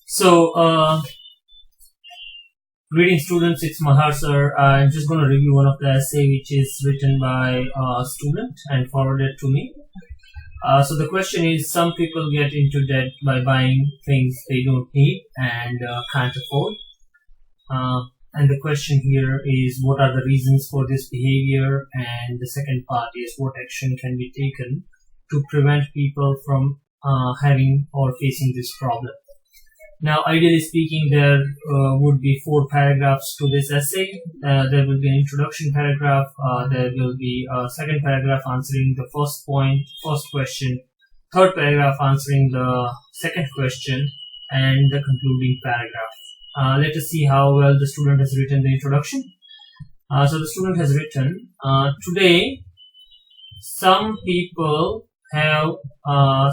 So, greeting students, it's Mahar sir. I'm just going to review one of the essay which is written by a student and forwarded to me. So the question is, some people get into debt by buying things they don't need and can't afford. And the question here is, what are the reasons for this behavior? And the second part is, what action can be taken to prevent people from having or facing this problem? Now, ideally speaking, there would be 4 paragraphs to this essay. There will be an introduction paragraph. There will be a second paragraph answering the first question, third paragraph answering the second question, and the concluding paragraph. Let us see how well the student has written the introduction. So the student has written, today, some people have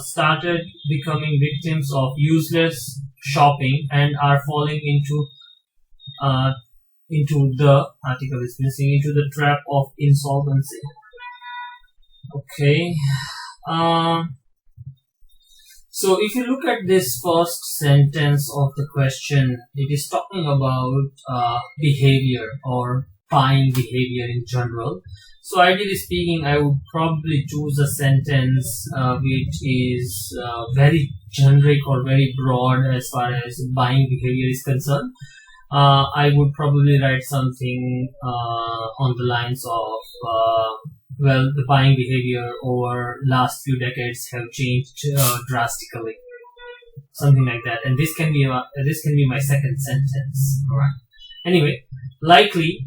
started becoming victims of useless shopping and are falling into the article is missing, into the trap of insolvency. Okay. So if you look at this first sentence of the question, it is talking about behavior or buying behavior in general. So ideally speaking, I would probably choose a sentence which is very generic or very broad as far as buying behavior is concerned. I would probably write something on the lines of, well, the buying behavior over last few decades have changed drastically, something like that. And this can be my second sentence. All right. Anyway, likely.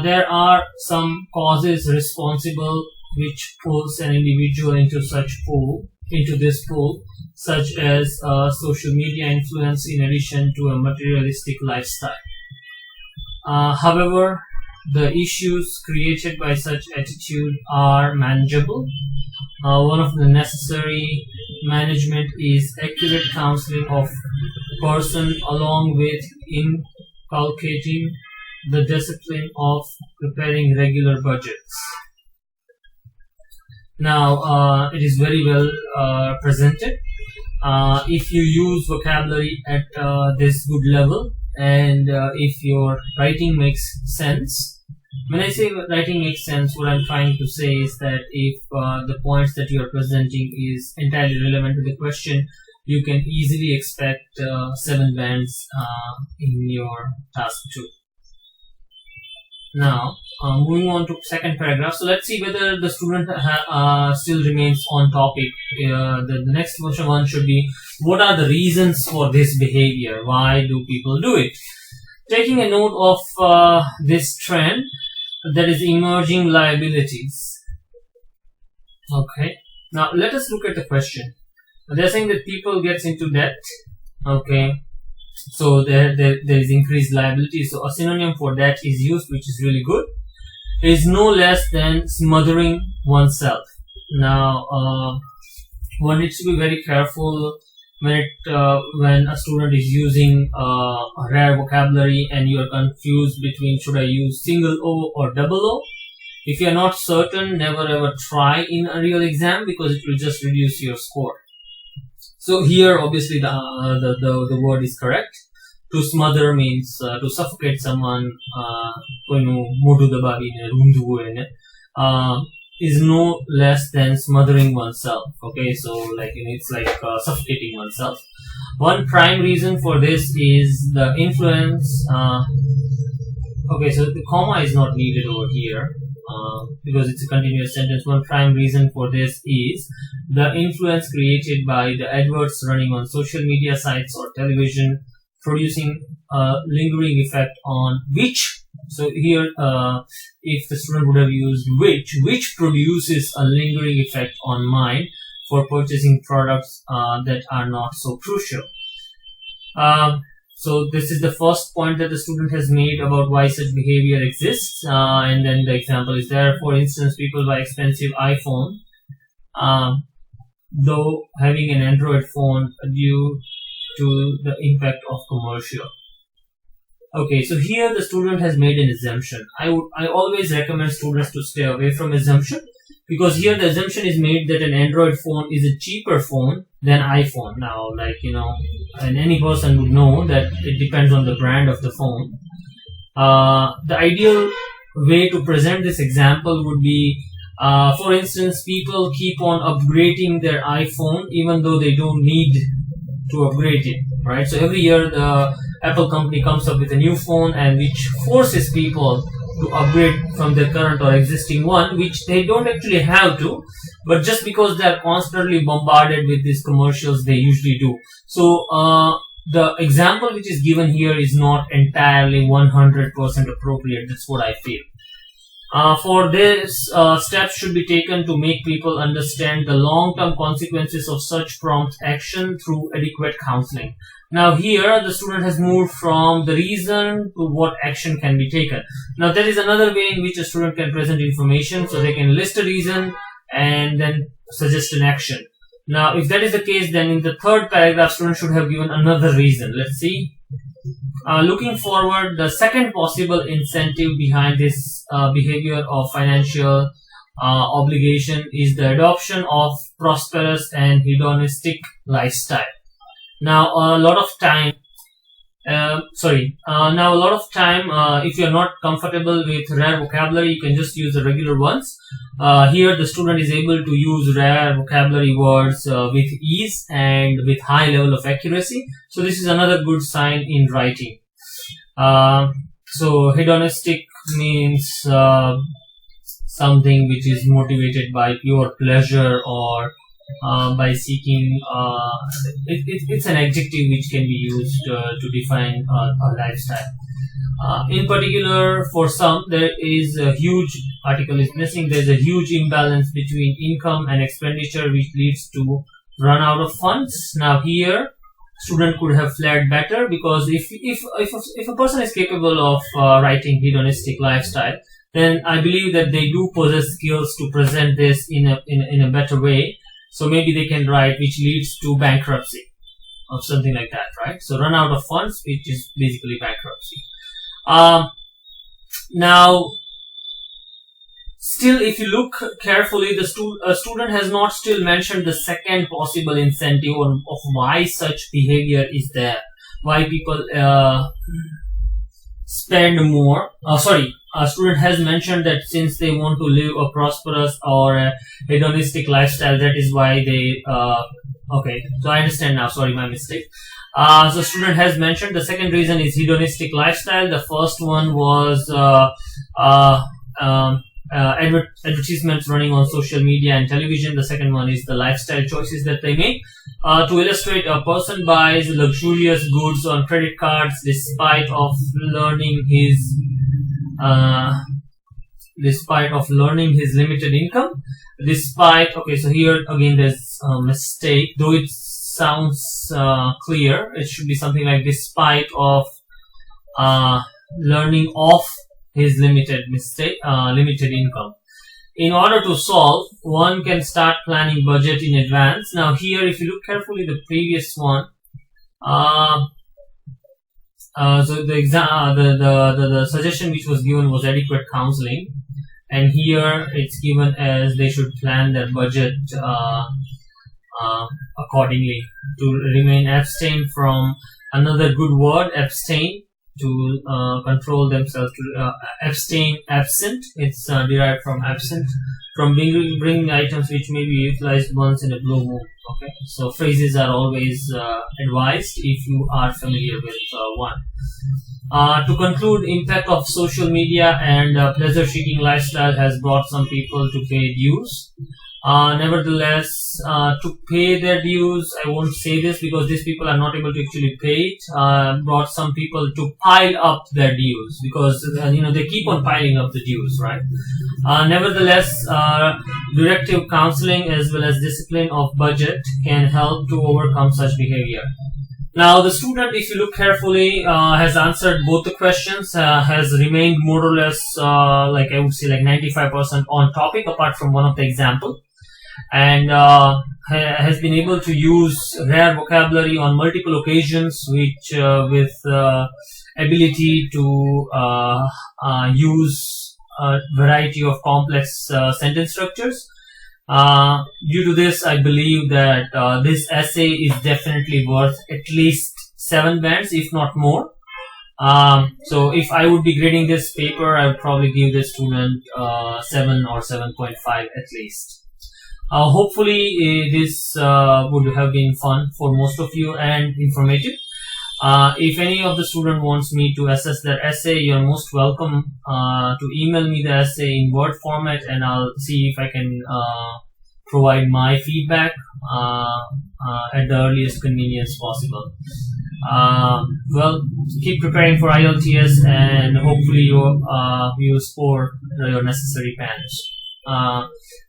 There are some causes responsible which pulls an individual into this pool, such as social media influence in addition to a materialistic lifestyle. However, the issues created by such attitude are manageable. One of the necessary management is accurate counseling of person along with inculcating the discipline of preparing regular budgets. Now, it is very well presented. If you use vocabulary at this good level, and if your writing makes sense. When I say writing makes sense, what I'm trying to say is that if the points that you are presenting is entirely relevant to the question, you can easily expect 7 bands in your task 2. Now, moving on to second paragraph. So let's see whether the student still remains on topic. The next one should be, what are the reasons for this behavior? Why do people do it? Taking a note of this trend, that is emerging liabilities. Okay. Now let us look at the question. They're saying that people gets into debt. Okay. So there is increased liability. So a synonym for that is used, which is really good. It is no less than smothering oneself. Now, one needs to be very careful when a student is using a rare vocabulary and you are confused between should I use single O or double O. If you are not certain, never ever try in a real exam because it will just reduce your score. So here, obviously, the word is correct. To smother means to suffocate someone. Is no less than smothering oneself. Okay, so like it's like suffocating oneself. One prime reason for this is the influence. Okay, so the comma is not needed over here. Because it's a continuous sentence. One prime reason for this is the influence created by the adverts running on social media sites or television, producing a lingering effect on which. So here, if the student would have used which produces a lingering effect on mind for purchasing products that are not so crucial. So this is the first point that the student has made about why such behavior exists, and then the example is there. For instance, people buy expensive iPhone, though having an Android phone due to the impact of commercial. Okay, so here the student has made an assumption. I always recommend students to stay away from assumption. Because here the assumption is made that an Android phone is a cheaper phone than iPhone. Now, like, and any person would know that it depends on the brand of the phone. The ideal way to present this example would be, for instance, people keep on upgrading their iPhone even though they don't need to upgrade it, right? So every year the Apple company comes up with a new phone, and which forces people to upgrade from their current or existing one, which they don't actually have to, but just because they are constantly bombarded with these commercials, they usually do. So the example which is given here is not entirely 100% appropriate. That's what I feel. For this, steps should be taken to make people understand the long-term consequences of such prompt action through adequate counseling. Now here, the student has moved from the reason to what action can be taken. Now there is another way in which a student can present information, so they can list a reason and then suggest an action. Now if that is the case, then in the third paragraph, student should have given another reason. Let's see. Looking forward, the second possible incentive behind this behavior of financial obligation is the adoption of prosperous and hedonistic lifestyle. Now a lot of time, if you're not comfortable with rare vocabulary, you can just use the regular ones. Here the student is able to use rare vocabulary words with ease and with high level of accuracy. So this is another good sign in writing. So hedonistic means something which is motivated by pure pleasure or by seeking, it's an adjective which can be used to define a lifestyle. In particular, for some, there is a huge, article is missing, there is a huge imbalance between income and expenditure, which leads to run out of funds. Now here, student could have flared better, because if a person is capable of writing hedonistic lifestyle, then I believe that they do possess skills to present this in a better way. So maybe they can write which leads to bankruptcy or something like that, right? So run out of funds, which is basically bankruptcy. Now, still, if you look carefully, the student has not still mentioned the second possible incentive of why such behavior is there, why people spend more. A student has mentioned that since they want to live a prosperous or a hedonistic lifestyle, that is why they, okay, so I understand now, sorry, my mistake. So student has mentioned the second reason is hedonistic lifestyle. The first one was advertisements running on social media and television. The second one is the lifestyle choices that they make. To illustrate, a person buys luxurious goods on credit cards despite of learning his limited income. Okay, so here again there's a mistake, though it sounds clear. It should be something like despite of learning of his limited income. In order to solve, one can start planning budget in advance. Now here, if you look carefully, the previous one, so the suggestion which was given was adequate counseling, and here it's given as they should plan their budget accordingly. To remain abstain from, another good word, abstain, to control themselves, to absent, it's derived from absent, from bringing items which may be utilized once in a blue moon. Okay, so phrases are always advised if you are familiar with one. To conclude, impact of social media and pleasure-seeking lifestyle has brought some people to pay dues. Nevertheless, to pay their dues, I won't say this because these people are not able to actually pay it, brought some people to pile up their dues, because they keep on piling up the dues, right? Nevertheless, directive counseling as well as discipline of budget can help to overcome such behavior. Now the student, if you look carefully, has answered both the questions, has remained more or less like I would say like 95% on topic apart from one of the example, and has been able to use rare vocabulary on multiple occasions, which with ability to use variety of complex sentence structures. Due to this, I believe that this essay is definitely worth at least 7 bands, if not more. So if I would be grading this paper, I would probably give this student 7 or 7.5 at least. Hopefully this would have been fun for most of you and informative. If any of the student wants me to assess their essay, you're most welcome to email me the essay in Word format, and I'll see if I can provide my feedback at the earliest convenience possible. Well, keep preparing for IELTS, and hopefully you score your necessary bands.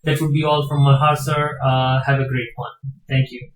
That would be all from Malhar sir. Have a great one. Thank you.